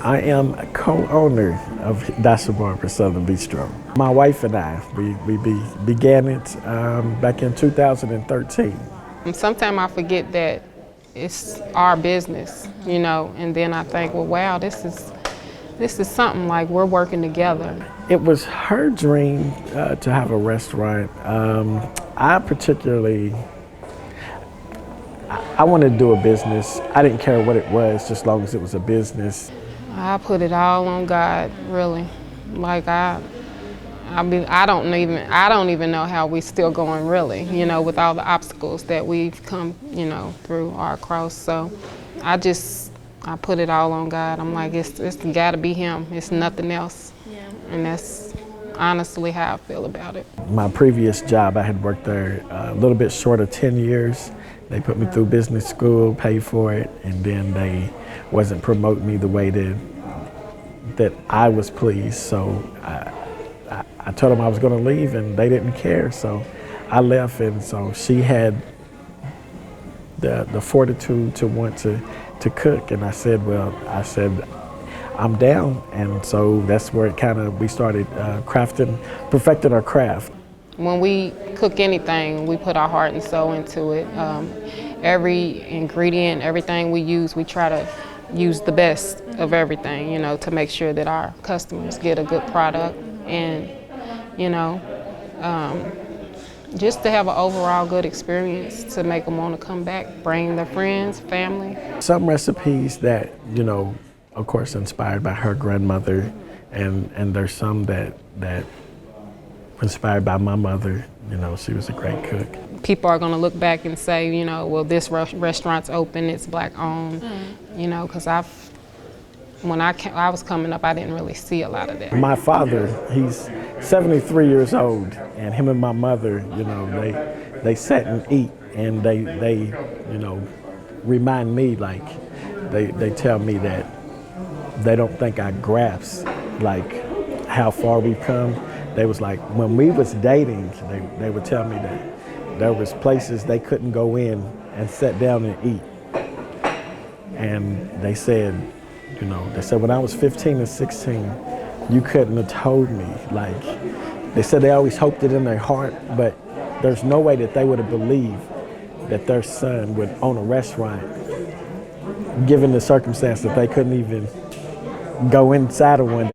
I am a co-owner of Dasha Barbours Southern Bistro. My wife and I, we began it back in 2013. Sometimes I forget that it's our business, and then I think, well, wow, this is something like we're working together. It was her dream to have a restaurant. I wanted to do a business. I didn't care what it was, just as long as it was a business. I put it all on God, really. Like I don't even know how we still going, really. With all the obstacles that we've come, through or across. So I put it all on God. I'm like, it's got to be Him. It's nothing else. Yeah. And that's honestly how I feel about it. My previous job, I had worked there a little bit short of 10 years. They put me through business school, paid for it, and then they wasn't promoting me the way that I was pleased. So I told them I was going to leave, and they didn't care. So I left, and so she had the fortitude to want to cook, and I said, I'm down. And so that's where we started perfecting our craft. When we cook anything, we put our heart and soul into it. Every ingredient, everything we use, we try to use the best of everything, to make sure that our customers get a good product and, just to have an overall good experience, to make them want to come back, bring their friends, family. Some recipes that, of course, inspired by her grandmother, and there's some that inspired by my mother. She was a great cook. People are going to look back and say, well, this restaurant's open, it's Black owned, because when I was coming up, I didn't really see a lot of that. My father, he's 73 years old, and him and my mother, they sit and eat, and they remind me, like, they tell me that they don't think I grasp, like, how far we've come. They was like, when we was dating, they would tell me that there was places they couldn't go in and sit down and eat. And they said, when I was 15 and 16, you couldn't have told me. Like, they said they always hoped it in their heart, but there's no way that they would have believed that their son would own a restaurant, given the circumstance that they couldn't even go inside of one.